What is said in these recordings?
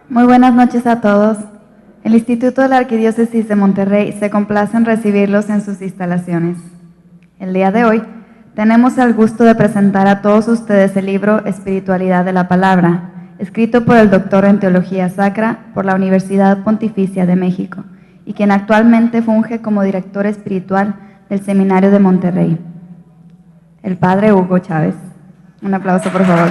Muy buenas noches a todos. El Instituto de la Arquidiócesis de Monterrey se complace en recibirlos en sus instalaciones. El día de hoy tenemos el gusto de presentar a todos ustedes el libro Espiritualidad de la Palabra, escrito por el doctor en Teología Sacra por la Universidad Pontificia de México y quien actualmente funge como director espiritual del Seminario de Monterrey, el padre Hugo Chávez. Un aplauso, por favor.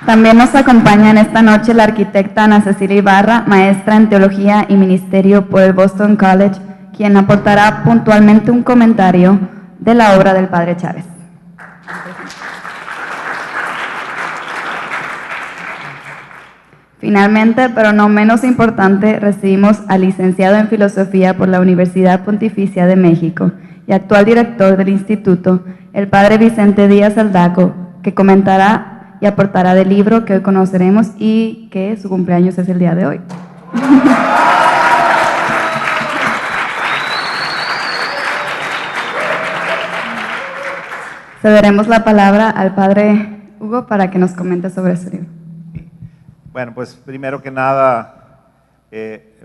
También nos acompaña en esta noche la arquitecta Ana Cecilia Ibarra, maestra en Teología y Ministerio por el Boston College, quien aportará puntualmente un comentario de la obra del padre Chávez. Finalmente, pero no menos importante, recibimos al licenciado en Filosofía por la Universidad Pontificia de México y actual director del instituto, el padre Vicente Díaz Aldaco, que comentará y aportará del libro que hoy conoceremos y que su cumpleaños es el día de hoy. Cederemos la palabra al padre Hugo para que nos comente sobre su libro. Bueno, pues primero que nada,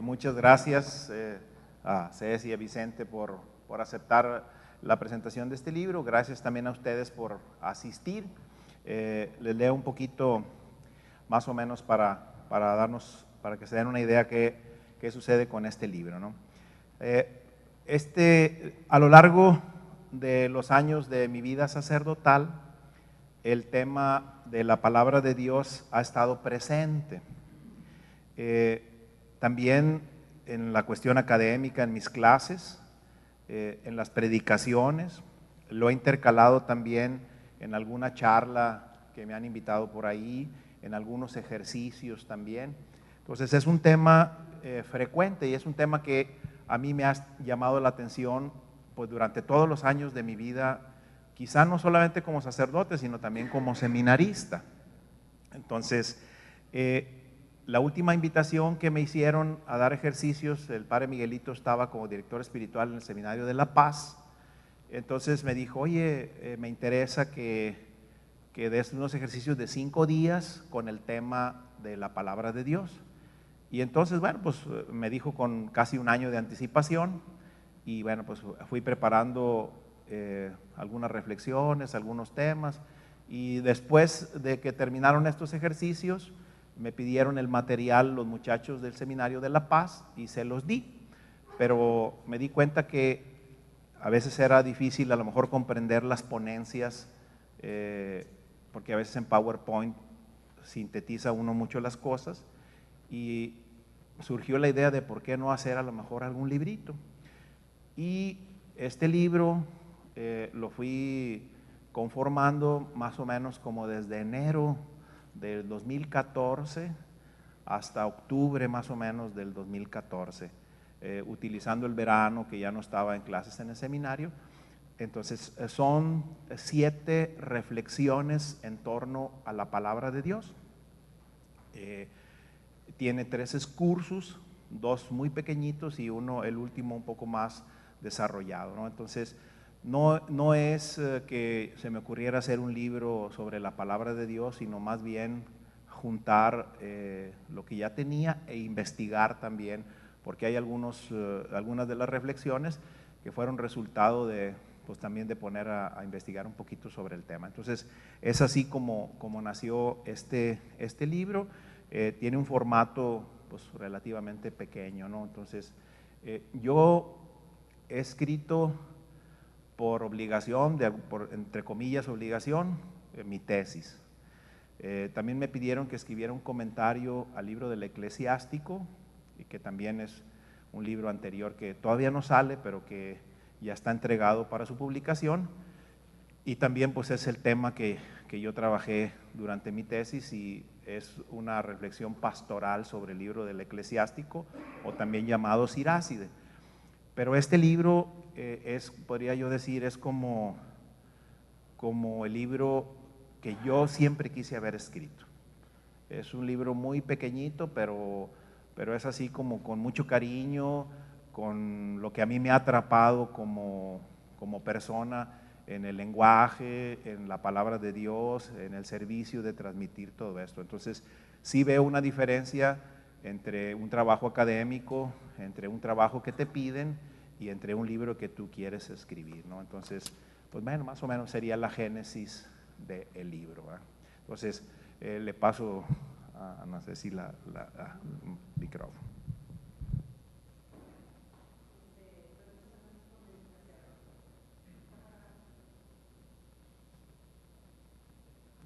muchas gracias a Ceci y a Vicente por aceptar la presentación de este libro. Gracias también a ustedes por asistir. Les leo un poquito más o menos para que se den una idea qué sucede con este libro, ¿no? A lo largo de los años de mi vida sacerdotal, el tema de la palabra de Dios ha estado presente. También en la cuestión académica, en mis clases, en las predicaciones, lo he intercalado también en alguna charla que me han invitado por ahí, en algunos ejercicios también. Entonces es un tema frecuente y es un tema que a mí me ha llamado la atención pues durante todos los años de mi vida, quizá no solamente como sacerdote, sino también como seminarista. Entonces, la última invitación que me hicieron a dar ejercicios, el padre Miguelito estaba como director espiritual en el Seminario de La Paz. Entonces me dijo, oye, me interesa que des unos ejercicios de 5 días con el tema de la palabra de Dios. Y entonces, bueno, pues me dijo con casi un año de anticipación y bueno, pues fui preparando algunas reflexiones, algunos temas, y después de que terminaron estos ejercicios me pidieron el material los muchachos del Seminario de La Paz y se los di, pero me di cuenta que a veces era difícil a lo mejor comprender las ponencias, porque a veces en PowerPoint sintetiza uno mucho las cosas, y surgió la idea de por qué no hacer a lo mejor algún librito. Y este libro lo fui conformando más o menos como desde enero del 2014 hasta octubre más o menos del 2014, utilizando el verano que ya no estaba en clases en el seminario. Entonces son 7 reflexiones en torno a la palabra de Dios. Tiene 3 excursus, 2 muy pequeñitos y uno, el último, un poco más desarrollado, ¿no? Entonces no es que se me ocurriera hacer un libro sobre la palabra de Dios, sino más bien juntar lo que ya tenía e investigar también, porque hay algunas de las reflexiones que fueron resultado de, pues también de poner a investigar un poquito sobre el tema. Entonces es así como nació este libro. Tiene un formato pues relativamente pequeño, ¿no? Entonces yo he escrito por obligación, entre comillas obligación, mi tesis. También me pidieron que escribiera un comentario al libro del Eclesiástico, y que también es un libro anterior que todavía no sale, pero que ya está entregado para su publicación. Y también pues es el tema que yo trabajé durante mi tesis, y es una reflexión pastoral sobre el libro del Eclesiástico, o también llamado Siráside. Pero este libro podría yo decir, es como el libro que yo siempre quise haber escrito. Es un libro muy pequeñito, pero es así como con mucho cariño, con lo que a mí me ha atrapado como persona, en el lenguaje, en la palabra de Dios, en el servicio de transmitir todo esto. Entonces, sí veo una diferencia entre un trabajo académico, entre un trabajo que te piden y entre un libro que tú quieres escribir, ¿no? Entonces, pues bueno, más o menos sería la génesis del libro, ¿verdad? Entonces, le paso a, no sé si la micrófono.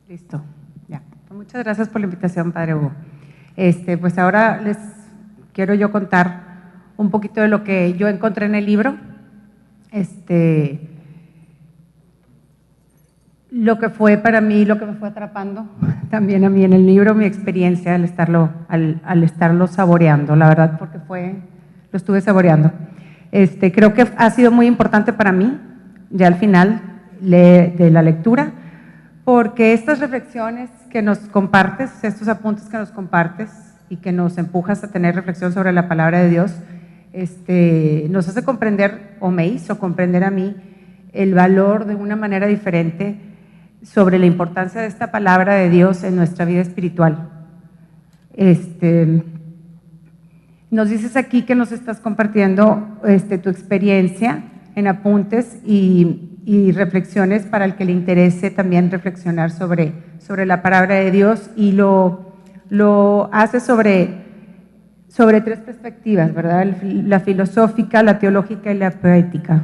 Listo, ya. Muchas gracias por la invitación, Padre Hugo. Pues ahora les quiero yo contar un poquito de lo que yo encontré en el libro. Lo que fue para mí, lo que me fue atrapando también a mí en el libro, mi experiencia al estarlo saboreando, la verdad, porque lo estuve saboreando. Creo que ha sido muy importante para mí, ya al final de la lectura, porque estas reflexiones que nos compartes, estos apuntes que nos compartes y que nos empujas a tener reflexión sobre la palabra de Dios, nos hace comprender, o me hizo comprender a mí, el valor de una manera diferente sobre la importancia de esta palabra de Dios en nuestra vida espiritual. Nos dices aquí que nos estás compartiendo tu experiencia en apuntes y reflexiones para el que le interese también reflexionar sobre la palabra de Dios, y lo hace sobre tres perspectivas, ¿verdad? La filosófica, la teológica y la poética.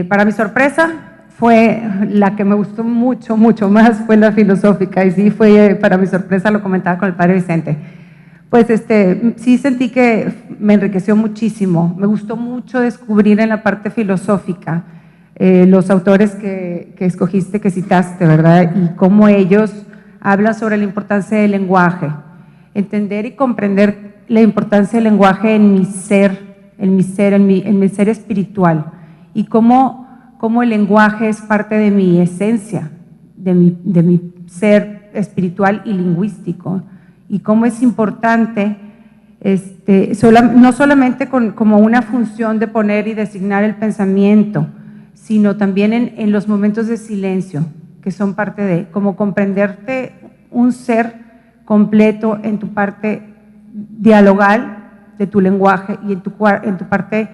Para mi sorpresa, fue la que me gustó mucho, mucho más, fue la filosófica, y sí fue, para mi sorpresa, lo comentaba con el Padre Vicente. Pues sí sentí que me enriqueció muchísimo, me gustó mucho descubrir en la parte filosófica los autores que escogiste, que citaste, ¿verdad? Y cómo ellos hablan sobre la importancia del lenguaje, entender y comprender la importancia del lenguaje en mi ser, en mi ser espiritual, y cómo el lenguaje es parte de mi esencia, de mi ser espiritual y lingüístico, y cómo es importante, no solamente como una función de poner y designar el pensamiento, sino también en los momentos de silencio, que son parte de, como comprenderte un ser completo en tu parte dialogal de tu lenguaje y en tu parte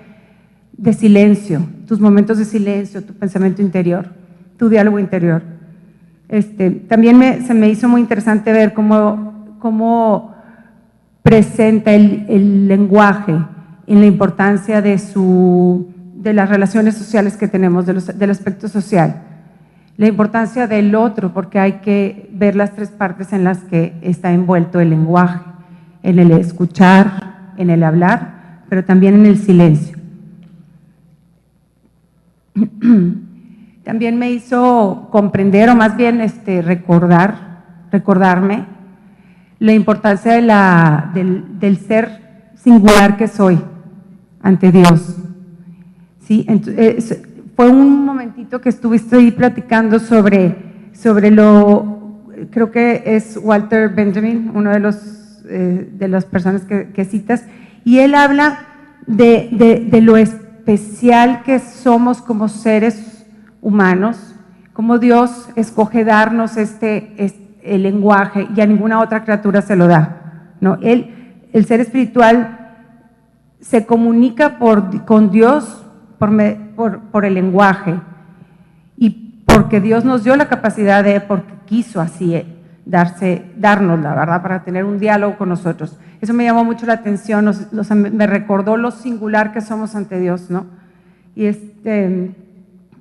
de silencio, tus momentos de silencio, tu pensamiento interior, tu diálogo interior. También se me hizo muy interesante ver cómo presenta el lenguaje en la importancia de las relaciones sociales que tenemos, del aspecto social, la importancia del otro, porque hay que ver las tres partes en las que está envuelto el lenguaje, en el escuchar, en el hablar, pero también en el silencio. También me hizo comprender, o más bien recordarme la importancia del ser singular que soy ante Dios. Sí, fue un momentito que estuviste ahí platicando sobre creo que es Walter Benjamin, uno de las personas que citas, y él habla de lo especial que somos como seres humanos, como Dios escoge darnos el lenguaje, y a ninguna otra criatura se lo da, ¿no? El ser espiritual se comunica con Dios por el lenguaje, y porque Dios nos dio la capacidad porque quiso así darnos la verdad, para tener un diálogo con nosotros. Eso me llamó mucho la atención, me recordó lo singular que somos ante Dios, ¿no? Y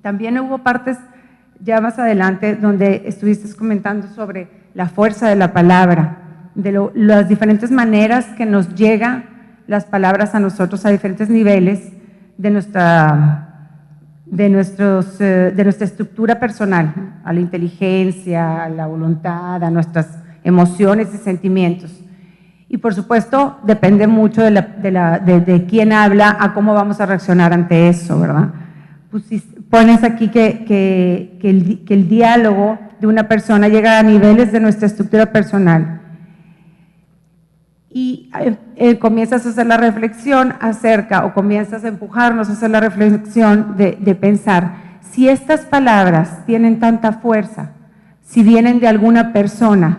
también hubo partes ya más adelante donde estuviste comentando sobre la fuerza de la palabra, de las diferentes maneras que nos llegan las palabras a nosotros a diferentes niveles de nuestra estructura personal, a la inteligencia, a la voluntad, a nuestras emociones y sentimientos. Y por supuesto depende mucho de quién habla, a cómo vamos a reaccionar ante eso, ¿verdad? Pues si pones aquí que el diálogo de una persona llega a niveles de nuestra estructura personal, y comienzas a hacer la reflexión comienzas a empujarnos a hacer la reflexión de pensar si estas palabras tienen tanta fuerza, si vienen de alguna persona,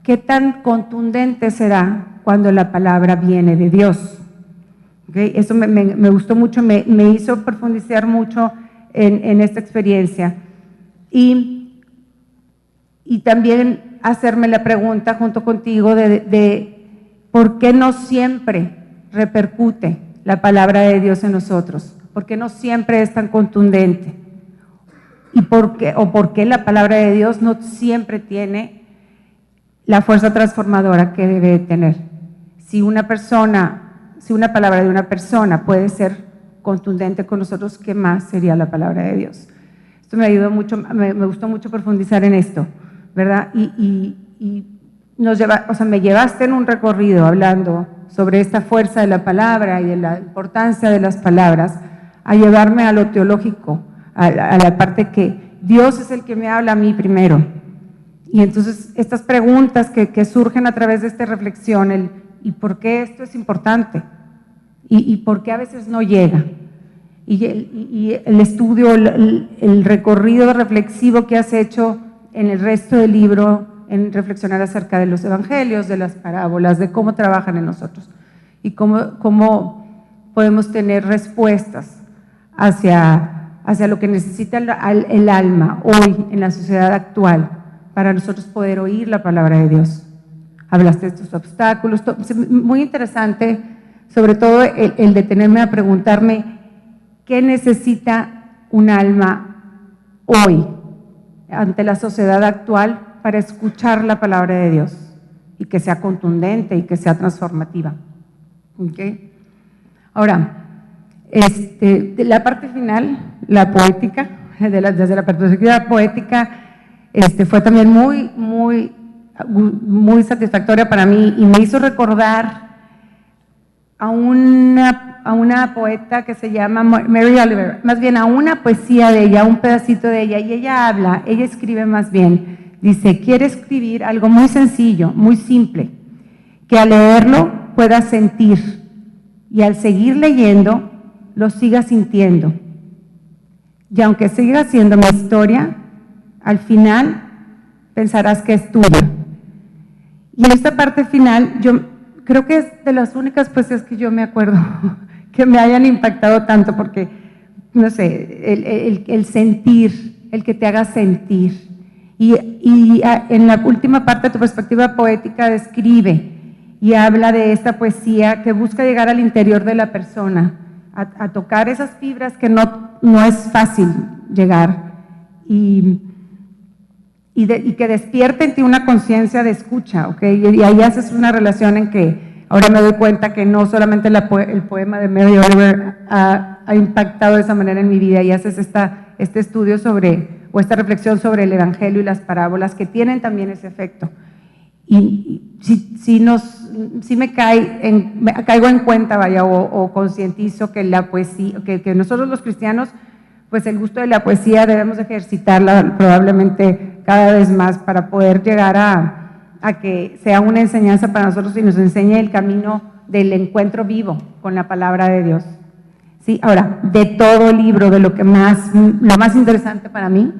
¿qué tan contundente será cuando la palabra viene de Dios? ¿Okay? Eso me gustó mucho, me hizo profundizar mucho en esta experiencia. Y también hacerme la pregunta junto contigo de por qué no siempre repercute la palabra de Dios en nosotros, por qué no siempre es tan contundente, y por qué la palabra de Dios no siempre tiene la fuerza transformadora que debe tener. Si una palabra de una persona puede ser contundente con nosotros, ¿qué más sería la palabra de Dios? Esto me ayudó mucho, me gustó mucho profundizar en esto, ¿verdad? Y me llevaste en un recorrido hablando sobre esta fuerza de la palabra y de la importancia de las palabras, a llevarme a lo teológico, a la parte que Dios es el que me habla a mí primero. Y entonces estas preguntas que surgen a través de esta reflexión, ¿y por qué esto es importante? ¿Y por qué a veces no llega? Y el estudio, el recorrido reflexivo que has hecho en el resto del libro, en reflexionar acerca de los evangelios, de las parábolas, de cómo trabajan en nosotros y cómo podemos tener respuestas hacia lo que necesita el alma hoy en la sociedad actual para nosotros poder oír la palabra de Dios. Hablaste de estos obstáculos, muy interesante, sobre todo el detenerme a preguntarme qué necesita un alma hoy ante la sociedad actual para escuchar la palabra de Dios y que sea contundente y que sea transformativa. ¿Okay? Ahora, de la parte final, la poética, desde la perspectiva poética, fue también muy satisfactoria para mí y me hizo recordar a una poeta que se llama Mary Oliver, más bien a una poesía de ella, un pedacito de ella, y ella escribe más bien, dice, quiere escribir algo muy sencillo, muy simple, que al leerlo pueda sentir y al seguir leyendo lo siga sintiendo. Y aunque siga siendo mi historia, al final pensarás que es tuya. Y en esta parte final, yo creo que es de las únicas poesías que yo me acuerdo que me hayan impactado tanto, porque, no sé, el sentir, el que te haga sentir. Y en la última parte de tu perspectiva poética describe y habla de esta poesía que busca llegar al interior de la persona, a tocar esas fibras que no es fácil llegar, y que despierte en ti una conciencia de escucha, ¿ok? Y ahí haces una relación en que ahora me doy cuenta que no solamente el poema de Mary Oliver ha impactado de esa manera en mi vida, y haces este estudio o esta reflexión sobre el evangelio y las parábolas que tienen también ese efecto. Y si me caigo en cuenta, o concientizo que la poesía, que nosotros los cristianos, pues el gusto de la poesía debemos ejercitarla probablemente cada vez más para poder llegar a que sea una enseñanza para nosotros y nos enseñe el camino del encuentro vivo con la palabra de Dios. Sí, ahora, de todo el libro, lo más interesante para mí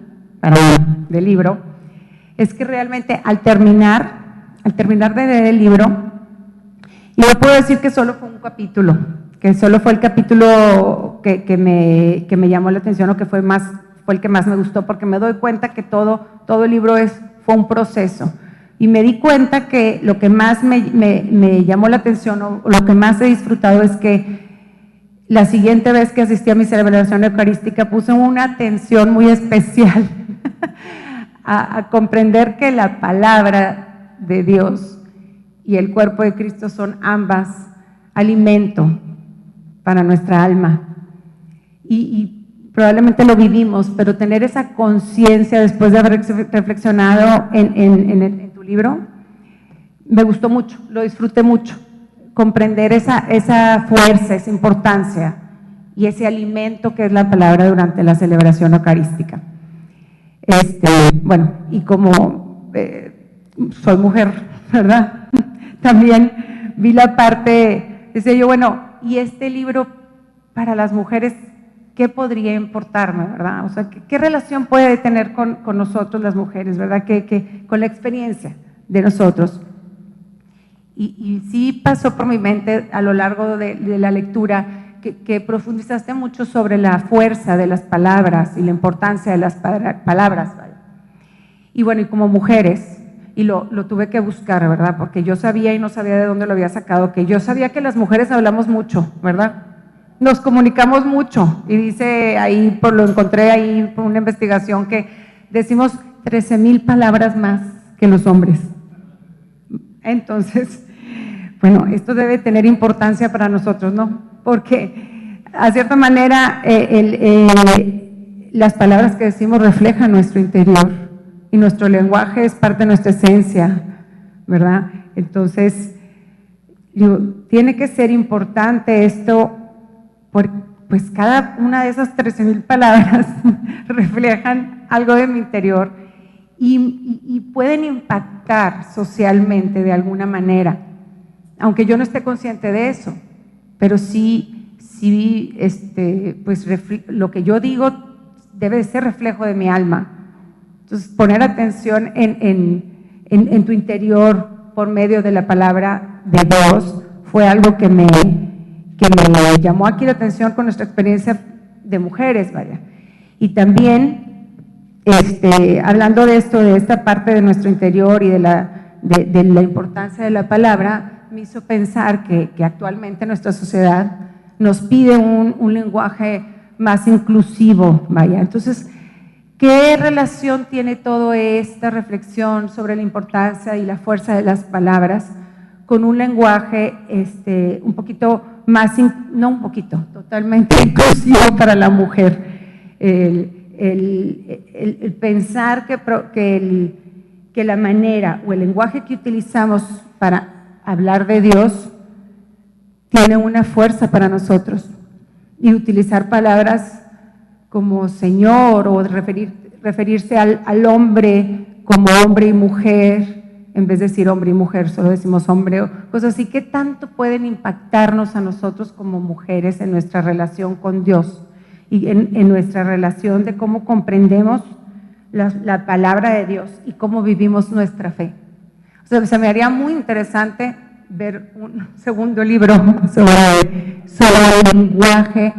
del libro, es que realmente al terminar de leer el libro, y no puedo decir que solo fue un capítulo, que solo fue el capítulo que me llamó la atención o que fue el que más me gustó, porque me doy cuenta que todo el libro fue un proceso. Y me di cuenta que lo que más me llamó la atención o lo que más he disfrutado es que la siguiente vez que asistí a mi celebración eucarística puse una atención muy especial a comprender que la palabra de Dios y el cuerpo de Cristo son ambas alimento para nuestra alma. Y probablemente lo vivimos, pero tener esa conciencia después de haber reflexionado en tu libro, me gustó mucho, lo disfruté mucho. Comprender esa fuerza, esa importancia y ese alimento que es la palabra durante la celebración eucarística. Bueno, y como soy mujer, ¿verdad? También vi la parte, decía yo, bueno, y este libro para las mujeres, ¿qué podría importarme, verdad? O sea, ¿qué relación puede tener con nosotros las mujeres, verdad? Con la experiencia de nosotros. Y sí pasó por mi mente a lo largo de la lectura que profundizaste mucho sobre la fuerza de las palabras y la importancia de las palabras, ¿vale? Y bueno, y como mujeres, y lo tuve que buscar, ¿verdad? Porque yo sabía y no sabía de dónde lo había sacado, que yo sabía que las mujeres hablamos mucho, ¿verdad? Nos comunicamos mucho, y dice ahí, lo encontré ahí por una investigación, que decimos 13,000 palabras más que los hombres. Entonces, bueno, esto debe tener importancia para nosotros, ¿no? Porque, a cierta manera, las palabras que decimos reflejan nuestro interior, y nuestro lenguaje es parte de nuestra esencia, ¿verdad? Entonces, tiene que ser importante esto, pues cada una de esas 13,000 palabras reflejan algo de mi interior y pueden impactar socialmente de alguna manera, aunque yo no esté consciente de eso, pero sí, pues lo que yo digo debe de ser reflejo de mi alma. Entonces, poner atención en tu interior por medio de la palabra de Dios fue algo que me llamó aquí la atención con nuestra experiencia de mujeres, vaya. Y también, hablando de esto, de esta parte de nuestro interior y de la importancia de la palabra, me hizo pensar que actualmente nuestra sociedad nos pide un lenguaje más inclusivo, vaya. Entonces, ¿qué relación tiene toda esta reflexión sobre la importancia y la fuerza de las palabras con un lenguaje un poquito más, no un poquito, totalmente inclusivo para la mujer? El pensar que la manera o el lenguaje que utilizamos para hablar de Dios tiene una fuerza para nosotros, y utilizar palabras como Señor, o referirse al hombre como hombre y mujer, en vez de decir hombre y mujer, solo decimos hombre, o cosas así, que tanto pueden impactarnos a nosotros como mujeres en nuestra relación con Dios y en nuestra relación de cómo comprendemos la palabra de Dios y cómo vivimos nuestra fe. O sea, se me haría muy interesante ver un segundo libro sobre el lenguaje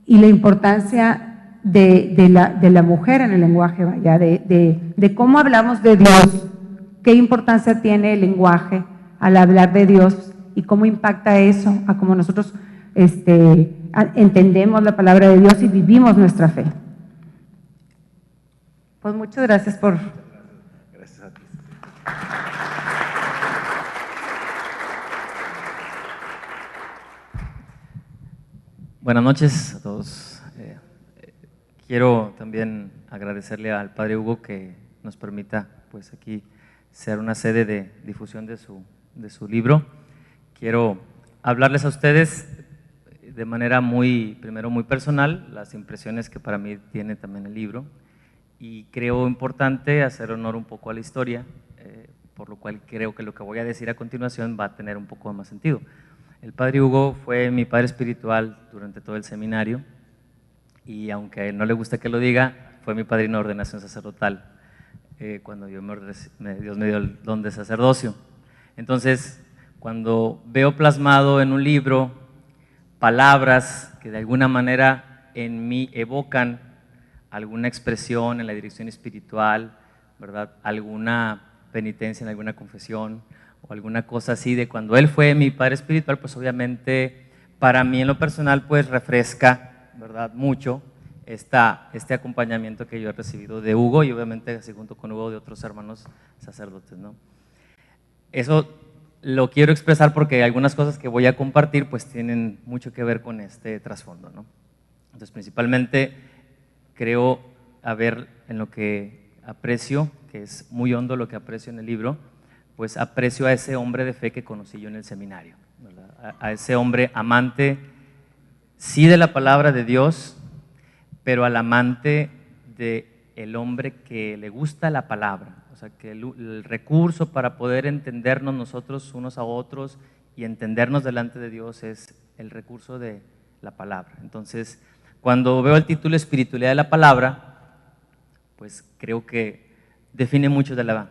y la importancia de la mujer en el lenguaje, vaya, de cómo hablamos de Dios, qué importancia tiene el lenguaje al hablar de Dios y cómo impacta eso a cómo nosotros entendemos la palabra de Dios y vivimos nuestra fe. Pues muchas gracias por… Gracias a ti. Buenas noches a todos. Quiero también agradecerle al Padre Hugo que nos permita pues aquí ser una sede de difusión de su libro. Quiero hablarles a ustedes de manera primero muy personal, las impresiones que para mí tiene también el libro, y creo importante hacer honor un poco a la historia, por lo cual creo que lo que voy a decir a continuación va a tener un poco más sentido. El Padre Hugo fue mi padre espiritual durante todo el seminario, y aunque a él no le gusta que lo diga, fue mi padrino de ordenación sacerdotal cuando Dios me dio el don de sacerdocio. Entonces, cuando veo plasmado en un libro palabras que de alguna manera en mí evocan alguna expresión en la dirección espiritual, ¿verdad? Alguna penitencia en alguna confesión o alguna cosa así de cuando él fue mi padre espiritual, pues obviamente para mí en lo personal pues refresca, ¿verdad? Mucho este acompañamiento que yo he recibido de Hugo, y obviamente así junto con Hugo de otros hermanos sacerdotes, ¿no? Eso lo quiero expresar porque algunas cosas que voy a compartir pues tienen mucho que ver con este trasfondo, ¿no? Entonces, principalmente creo haber en lo que aprecio, que es muy hondo lo que aprecio en el libro, pues aprecio a ese hombre de fe que conocí yo en el seminario, ¿verdad? A ese hombre amante, sí de la palabra de Dios, pero al amante del hombre que le gusta la palabra, o sea, que el recurso para poder entendernos nosotros unos a otros y entendernos delante de Dios es el recurso de la palabra. Entonces, Cuando veo el título Espiritualidad de la Palabra, pues creo que define mucho de la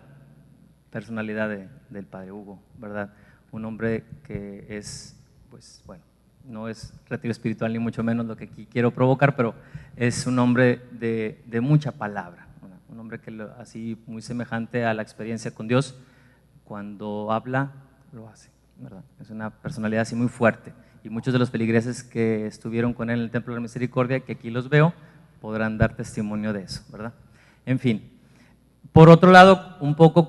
personalidad del Padre Hugo, ¿verdad? Un hombre que es, pues bueno, no es retiro espiritual ni mucho menos lo que aquí quiero provocar, pero es un hombre de mucha palabra, ¿verdad? Un hombre que así muy semejante a la experiencia con Dios, cuando habla, lo hace, ¿verdad? Es una personalidad así muy fuerte, y muchos de los feligreses que estuvieron con él en el Templo de la Misericordia, que aquí los veo, podrán dar testimonio de eso, ¿verdad? En fin, por otro lado, un poco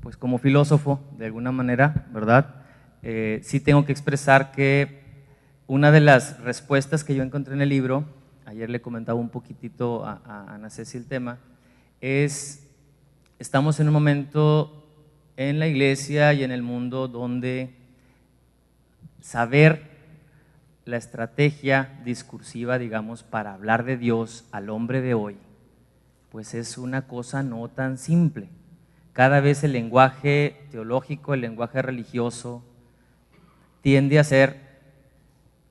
pues como filósofo, de alguna manera, ¿verdad? Sí tengo que expresar que una de las respuestas que yo encontré en el libro, ayer le comentaba un poquitito a Ana Ceci el tema, estamos en un momento en la iglesia y en el mundo donde saber la estrategia discursiva, digamos, para hablar de Dios al hombre de hoy, pues es una cosa no tan simple. Cada vez el lenguaje teológico, el lenguaje religioso, tiende a ser,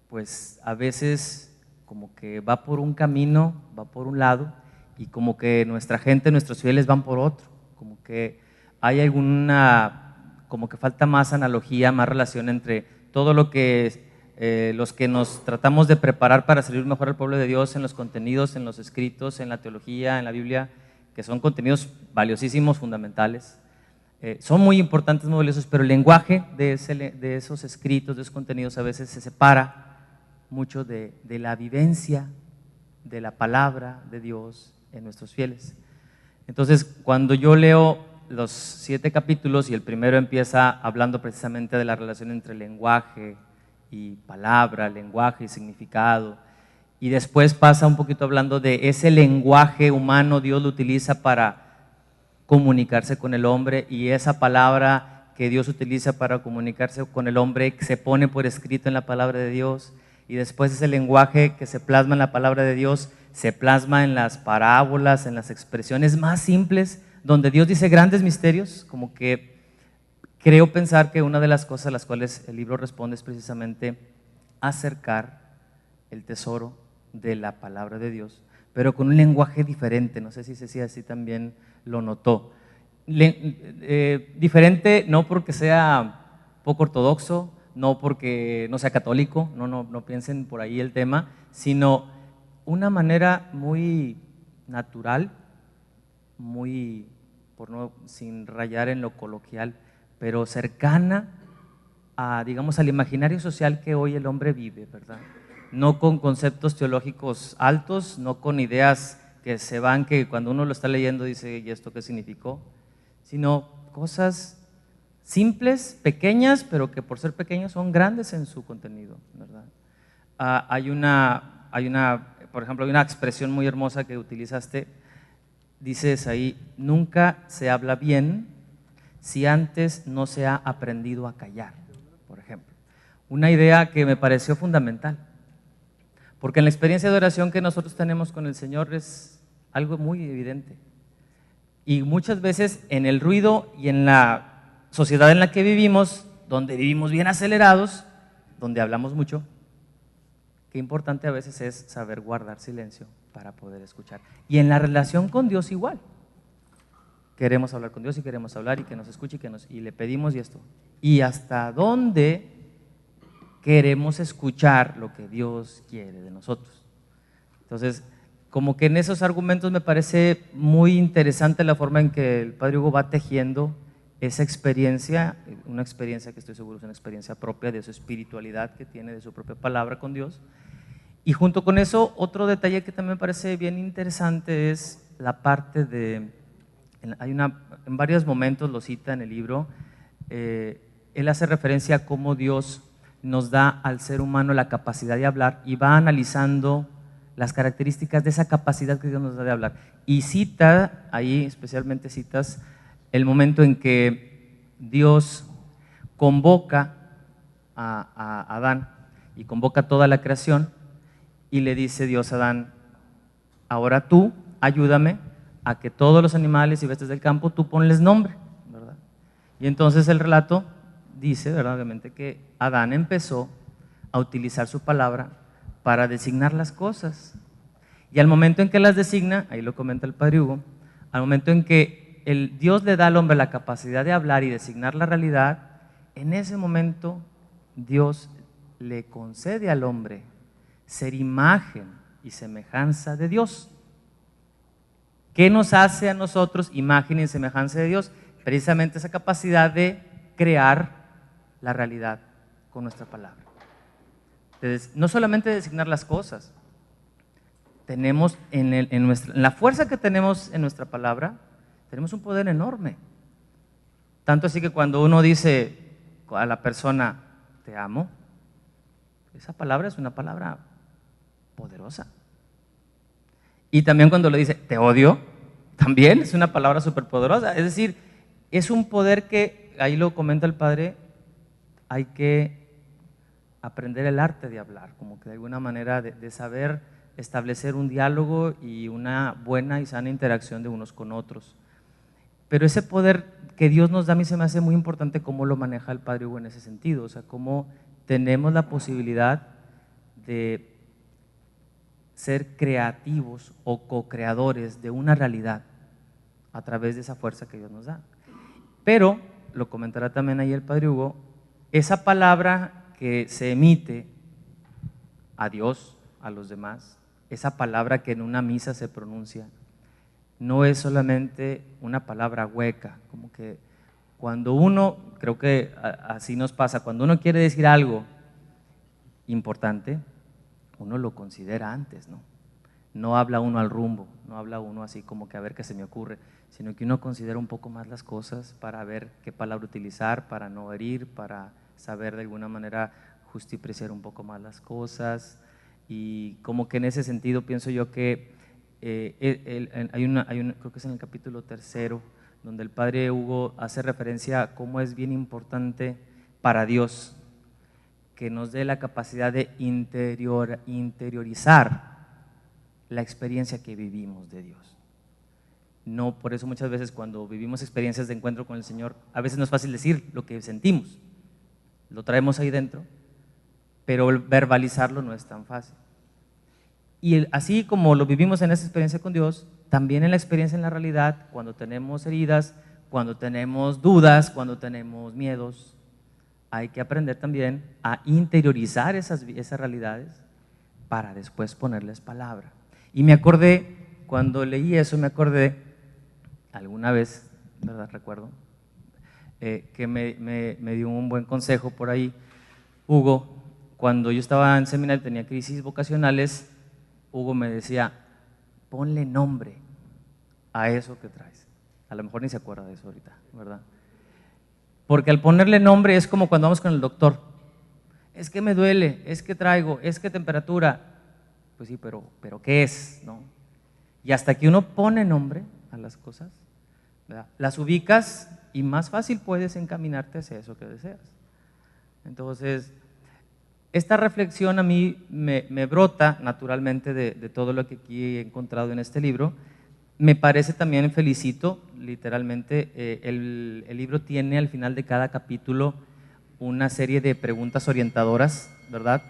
pues a veces como que va por un camino, va por un lado, y como que nuestra gente, nuestros fieles van por otro, como que hay como que falta más analogía, más relación entre todo lo que los que nos tratamos de preparar para servir mejor al pueblo de Dios en los contenidos, en los escritos, en la teología, en la Biblia, que son contenidos valiosísimos, fundamentales. Son muy importantes, muy valiosos, pero el lenguaje de esos escritos, de esos contenidos, a veces se separa mucho de la vivencia de la palabra de Dios en nuestros fieles. Entonces, cuando yo leo los 7 capítulos y el primero empieza hablando precisamente de la relación entre lenguaje y palabra, lenguaje y significado, y después pasa un poquito hablando de ese lenguaje humano Dios lo utiliza para comunicarse con el hombre, y esa palabra que Dios utiliza para comunicarse con el hombre se pone por escrito en la palabra de Dios, y después ese lenguaje que se plasma en la palabra de Dios se plasma en las parábolas, en las expresiones más simples, donde Dios dice grandes misterios. Como que creo pensar que una de las cosas a las cuales el libro responde es precisamente acercar el tesoro de la palabra de Dios, pero con un lenguaje diferente. No sé si Ceci así también lo notó. Diferente no porque sea poco ortodoxo, no porque no sea católico, no piensen por ahí el tema, sino una manera muy natural, muy, sin rayar en lo coloquial, pero cercana a, digamos, al imaginario social que hoy el hombre vive, ¿verdad? No con conceptos teológicos altos, no con ideas que se van, que cuando uno lo está leyendo dice, ¿y esto qué significó? Sino cosas simples, pequeñas, pero que por ser pequeñas son grandes en su contenido, ¿verdad? Por ejemplo, hay una expresión muy hermosa que utilizaste, dices ahí, nunca se habla bien si antes no se ha aprendido a callar, por ejemplo. Una idea que me pareció fundamental, porque en la experiencia de oración que nosotros tenemos con el Señor es algo muy evidente. Y muchas veces en el ruido y en la sociedad en la que vivimos, donde vivimos bien acelerados, donde hablamos mucho, qué importante a veces es saber guardar silencio para poder escuchar. Y en la relación con Dios igual. Queremos hablar con Dios y queremos hablar y que nos escuche y le pedimos y esto. ¿Y hasta dónde queremos escuchar lo que Dios quiere de nosotros? Entonces, como que en esos argumentos me parece muy interesante la forma en que el Padre Hugo va tejiendo esa experiencia, una experiencia que estoy seguro es una experiencia propia de su espiritualidad que tiene, de su propia palabra con Dios. Y junto con eso, otro detalle que también me parece bien interesante es la parte de, en varios momentos lo cita en el libro, él hace referencia a cómo Dios nos da al ser humano la capacidad de hablar y va analizando las características de esa capacidad que Dios nos da de hablar. Y cita, ahí especialmente citas el momento en que Dios convoca a Adán y convoca toda la creación y le dice Dios a Adán, ahora tú ayúdame a que todos los animales y bestias del campo tú ponles nombre, ¿verdad? Y entonces el relato dice, ¿verdad? Obviamente que Adán empezó a utilizar su palabra para designar las cosas. Y al momento en que las designa, ahí lo comenta el padre Hugo, al momento en que Dios le da al hombre la capacidad de hablar y designar la realidad, en ese momento Dios le concede al hombre ser imagen y semejanza de Dios. ¿Qué nos hace a nosotros imagen y semejanza de Dios? Precisamente esa capacidad de crear la realidad con nuestra palabra. Entonces, no solamente designar las cosas, tenemos en la fuerza que tenemos en nuestra palabra, tenemos un poder enorme. Tanto así que cuando uno dice a la persona, te amo, esa palabra es una palabra poderosa. Y también cuando le dice, te odio, también es una palabra súper poderosa. Es decir, es un poder que, ahí lo comenta el padre, hay que aprender el arte de hablar, como que de alguna manera de saber establecer un diálogo y una buena y sana interacción de unos con otros. Pero ese poder que Dios nos da, a mí se me hace muy importante cómo lo maneja el padre Hugo en ese sentido, o sea, cómo tenemos la posibilidad de ser creativos o co-creadores de una realidad a través de esa fuerza que Dios nos da. Pero, lo comentará también ahí el padre Hugo, esa palabra que se emite a Dios, a los demás, esa palabra que en una misa se pronuncia, no es solamente una palabra hueca, como que cuando uno, creo que así nos pasa, cuando uno quiere decir algo importante, uno lo considera antes, ¿no? No habla uno al rumbo, no habla uno así como que a ver qué se me ocurre, sino que uno considera un poco más las cosas para ver qué palabra utilizar, para no herir, para saber de alguna manera justipreciar un poco más las cosas. Y como que en ese sentido pienso yo que creo que es en el capítulo 3, donde el padre Hugo hace referencia a cómo es bien importante para Dios que nos dé la capacidad de interiorizar la experiencia que vivimos de Dios. No, por eso muchas veces cuando vivimos experiencias de encuentro con el Señor, a veces no es fácil decir lo que sentimos, lo traemos ahí dentro, pero verbalizarlo no es tan fácil. Y así como lo vivimos en esa experiencia con Dios, también en la experiencia en la realidad, cuando tenemos heridas, cuando tenemos dudas, cuando tenemos miedos, hay que aprender también a interiorizar esas realidades para después ponerles palabra. Y me acordé, cuando leí eso, me acordé, alguna vez, ¿verdad? Recuerdo, que me dio un buen consejo por ahí, Hugo, cuando yo estaba en seminario, tenía crisis vocacionales, Hugo me decía, ponle nombre a eso que traes. A lo mejor ni se acuerda de eso ahorita, ¿verdad? Porque al ponerle nombre es como cuando vamos con el doctor. Es que me duele, es que traigo, es que temperatura. Pues sí, pero ¿qué es? ¿No? Y hasta que uno pone nombre a las cosas, ¿verdad? Las ubicas y más fácil puedes encaminarte hacia eso que deseas. Entonces, esta reflexión a mí me brota naturalmente de todo lo que aquí he encontrado en este libro. Me parece también, felicito, literalmente, el libro tiene al final de cada capítulo una serie de preguntas orientadoras, ¿verdad?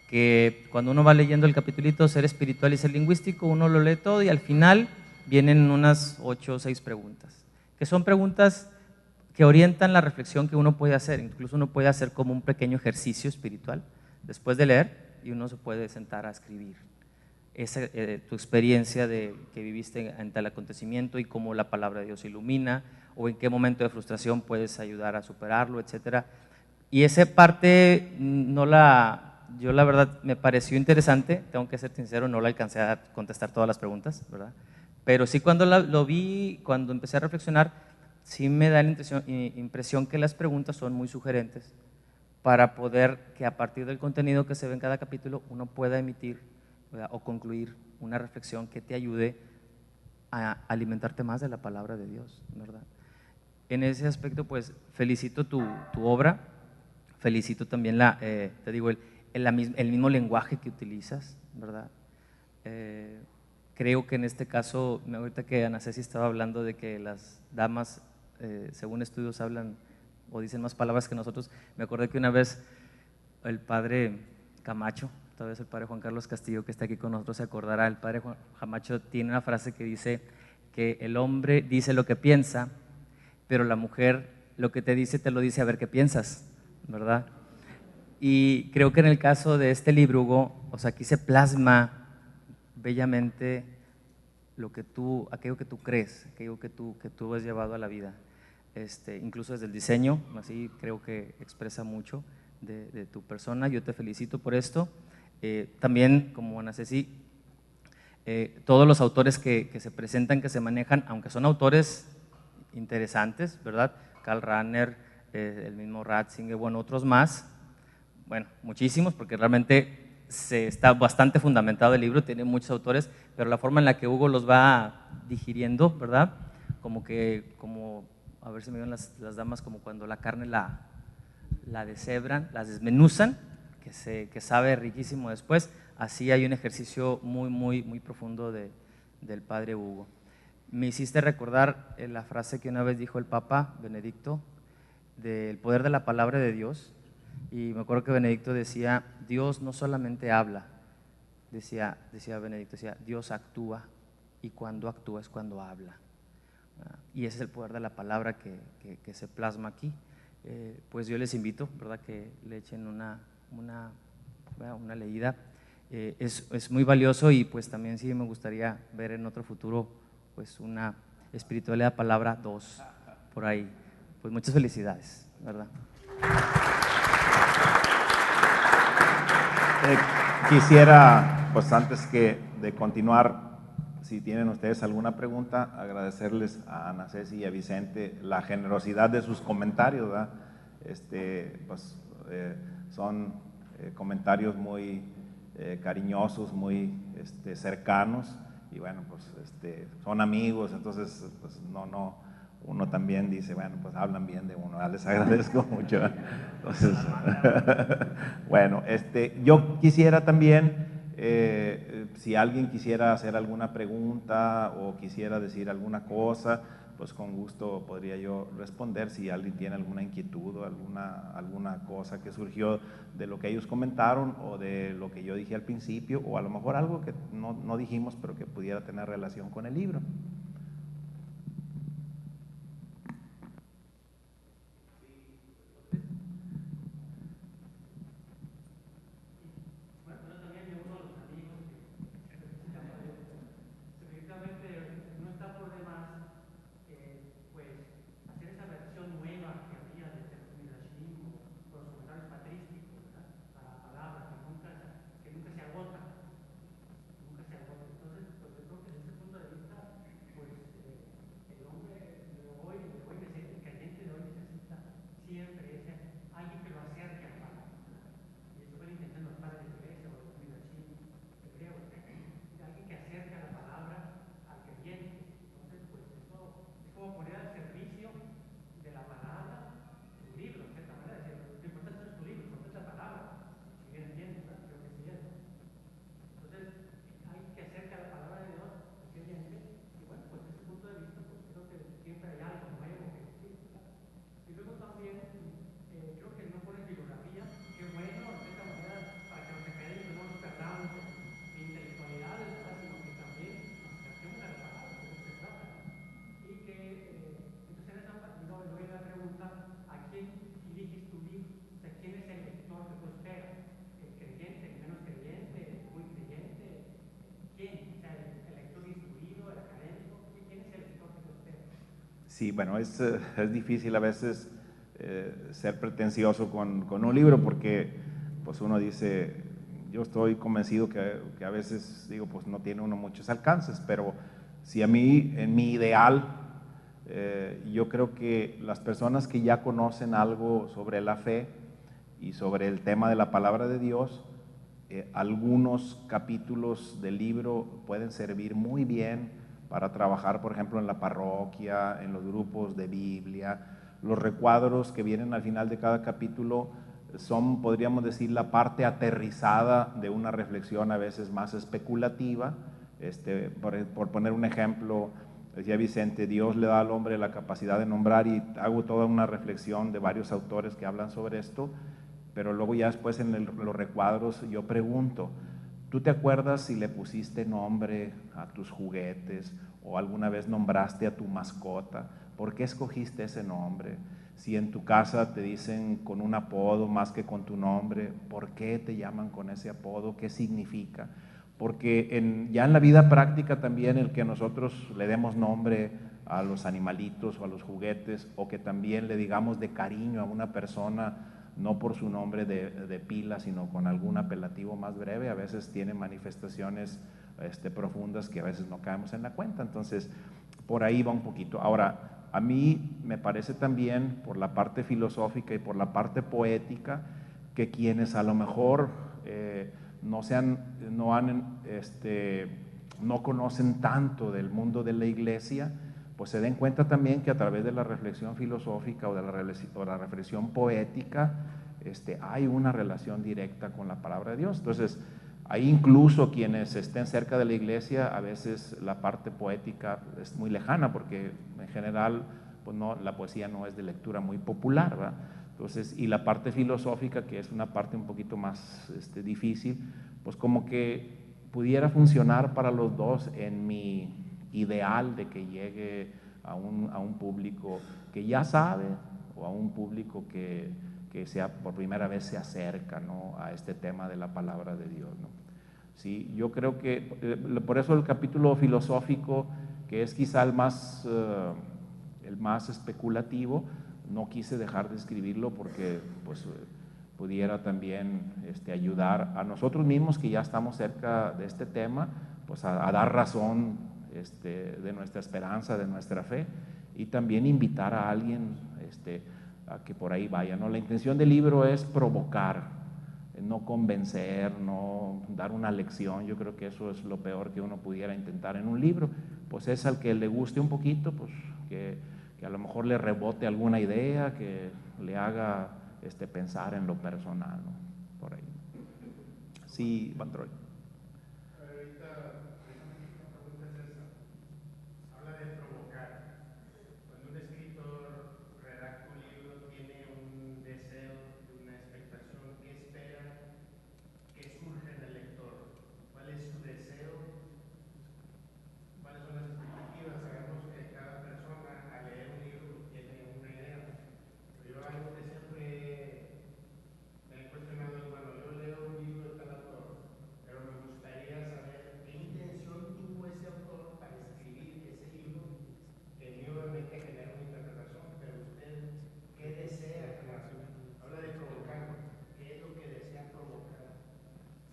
Que cuando uno va leyendo el capitulito Ser espiritual y ser lingüístico, uno lo lee todo y al final vienen unas 8 o 6 preguntas, que son preguntas que orientan la reflexión que uno puede hacer. Incluso uno puede hacer como un pequeño ejercicio espiritual después de leer y uno se puede sentar a escribir tu experiencia que viviste en tal acontecimiento y cómo la palabra de Dios ilumina, o en qué momento de frustración puedes ayudar a superarlo, etcétera. Y esa parte yo la verdad me pareció interesante, tengo que ser sincero, no la alcancé a contestar todas las preguntas, ¿verdad? Pero sí cuando lo vi, cuando empecé a reflexionar, sí me da la impresión que las preguntas son muy sugerentes para poder que a partir del contenido que se ve en cada capítulo uno pueda emitir, ¿verdad? O concluir una reflexión que te ayude a alimentarte más de la palabra de Dios, ¿verdad? En ese aspecto, pues felicito tu obra, felicito también te digo, el mismo lenguaje que utilizas, ¿verdad? Creo que en este caso, ahorita que Ana Ceci estaba hablando de que las damas, según estudios, hablan o dicen más palabras que nosotros, me acordé que una vez el padre Camacho, tal vez el padre Juan Carlos Castillo, que está aquí con nosotros, se acordará. El padre Juan Camacho tiene una frase que dice que el hombre dice lo que piensa, pero la mujer lo que te dice te lo dice a ver qué piensas, ¿verdad? Y creo que en el caso de este libro, Hugo, o sea, aquí se plasma bellamente aquello que tú crees, aquello que tú has llevado a la vida. Incluso desde el diseño, así creo que expresa mucho de tu persona. Yo te felicito por esto. También, como Ana Ceci, todos los autores que se presentan, que se manejan, aunque son autores interesantes, ¿verdad? Karl Rahner, el mismo Ratzinger, bueno, otros más, bueno, muchísimos, porque realmente está bastante fundamentado el libro, tiene muchos autores, pero la forma en la que Hugo los va digiriendo, ¿verdad? Como a ver si me ven las damas, como cuando la carne la deshebran, las desmenuzan, que sabe riquísimo después. Así hay un ejercicio muy, muy, muy profundo del padre Hugo. Me hiciste recordar la frase que una vez dijo el Papa Benedicto, del poder de la palabra de Dios, y me acuerdo que Benedicto decía, Dios no solamente habla, decía Benedicto, decía, Dios actúa, y cuando actúa es cuando habla. Y ese es el poder de la palabra que se plasma aquí. Pues yo les invito, ¿verdad?, que le echen una leída. Es muy valioso, y pues también sí me gustaría ver en otro futuro pues una espiritualidad palabra 2 por ahí. Pues muchas felicidades, ¿verdad? Quisiera, pues antes de continuar, si tienen ustedes alguna pregunta, agradecerles a Ana Ceci y a Vicente la generosidad de sus comentarios, ¿verdad? Son comentarios muy cariñosos, muy cercanos, y bueno, pues son amigos, entonces pues uno también dice, bueno, pues hablan bien de uno, les agradezco mucho. Entonces, bueno, yo quisiera también, si alguien quisiera hacer alguna pregunta o quisiera decir alguna cosa, pues con gusto podría yo responder. Si alguien tiene alguna inquietud o alguna cosa que surgió de lo que ellos comentaron o de lo que yo dije al principio, o a lo mejor algo que no dijimos pero que pudiera tener relación con el libro. Sí, bueno, es difícil a veces ser pretencioso con un libro, porque pues uno dice, yo estoy convencido que a veces digo, pues no tiene uno muchos alcances, pero si a mí, en mi ideal, yo creo que las personas que ya conocen algo sobre la fe y sobre el tema de la palabra de Dios, algunos capítulos del libro pueden servir muy bien para trabajar, por ejemplo, en la parroquia, en los grupos de Biblia. Los recuadros que vienen al final de cada capítulo son, podríamos decir, la parte aterrizada de una reflexión a veces más especulativa. Por poner un ejemplo, decía Vicente, Dios le da al hombre la capacidad de nombrar, y hago toda una reflexión de varios autores que hablan sobre esto. pero luego ya después en los recuadros yo pregunto, ¿tú te acuerdas si le pusiste nombre a tus juguetes o alguna vez nombraste a tu mascota? ¿Por qué escogiste ese nombre? Si en tu casa te dicen con un apodo más que con tu nombre, ¿por qué te llaman con ese apodo? ¿Qué significa? Porque ya en la vida práctica también el que nosotros le demos nombre a los animalitos o a los juguetes, o que también le digamos de cariño a una persona, no por su nombre de pila, sino con algún apelativo más breve, a veces tiene manifestaciones profundas que a veces no caemos en la cuenta. Entonces, por ahí va un poquito. Ahora, a mí me parece también, por la parte filosófica y por la parte poética, que quienes a lo mejor no conocen tanto del mundo de la iglesia, pues se den cuenta también que a través de la reflexión filosófica o de la reflexión poética, hay una relación directa con la palabra de Dios. Entonces, hay incluso quienes estén cerca de la iglesia, a veces la parte poética es muy lejana, porque en general pues no, la poesía no es de lectura muy popular, ¿verdad? Entonces, y la parte filosófica, que es una parte un poquito más difícil, pues como que pudiera funcionar para los dos en mi ideal de que llegue a un público que ya sabe, o a un público que sea, por primera vez se acerca, ¿no?, a este tema de la palabra de Dios, ¿no? Sí, yo creo que por eso el capítulo filosófico, que es quizá el más especulativo, no quise dejar de escribirlo porque pues, pudiera también ayudar a nosotros mismos que ya estamos cerca de este tema, pues a dar razón de nuestra esperanza, de nuestra fe, y también invitar a alguien a que por ahí vaya, ¿no? La intención del libro es provocar, no convencer, no dar una lección. Yo creo que eso es lo peor que uno pudiera intentar en un libro. Pues es al que le guste un poquito, pues que a lo mejor le rebote alguna idea, que le haga pensar en lo personal, ¿no? Por ahí. Sí, Van Troy.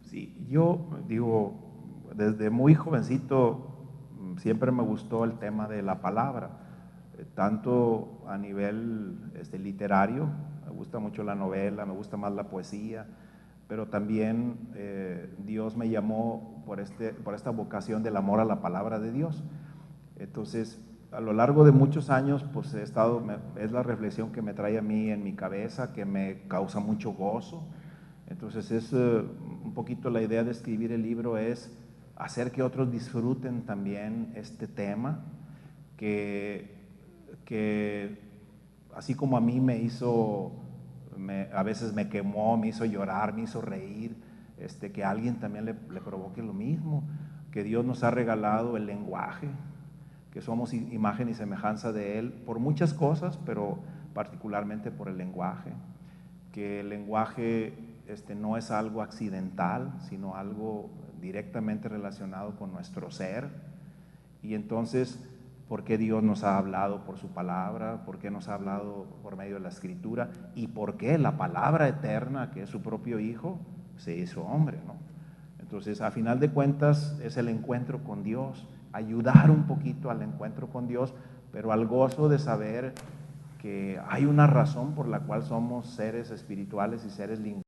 Sí, yo digo, desde muy jovencito siempre me gustó el tema de la palabra, tanto a nivel literario, me gusta mucho la novela, me gusta más la poesía, pero también Dios me llamó por esta vocación del amor a la palabra de Dios. Entonces, a lo largo de muchos años, pues es la reflexión que me trae a mí en mi cabeza, que me causa mucho gozo. Entonces es un poquito la idea de escribir el libro, es hacer que otros disfruten también este tema, que así como a mí a veces me quemó, me hizo llorar, me hizo reír, que a alguien también le provoque lo mismo, que Dios nos ha regalado el lenguaje, que somos imagen y semejanza de Él por muchas cosas, pero particularmente por el lenguaje, que el lenguaje no es algo accidental, sino algo directamente relacionado con nuestro ser. Y entonces, ¿por qué Dios nos ha hablado por su palabra? ¿Por qué nos ha hablado por medio de la Escritura? ¿Y por qué la palabra eterna, que es su propio Hijo, se hizo hombre, ¿no? Entonces, a final de cuentas, es el encuentro con Dios, ayudar un poquito al encuentro con Dios, pero al gozo de saber que hay una razón por la cual somos seres espirituales y seres lingüísticos.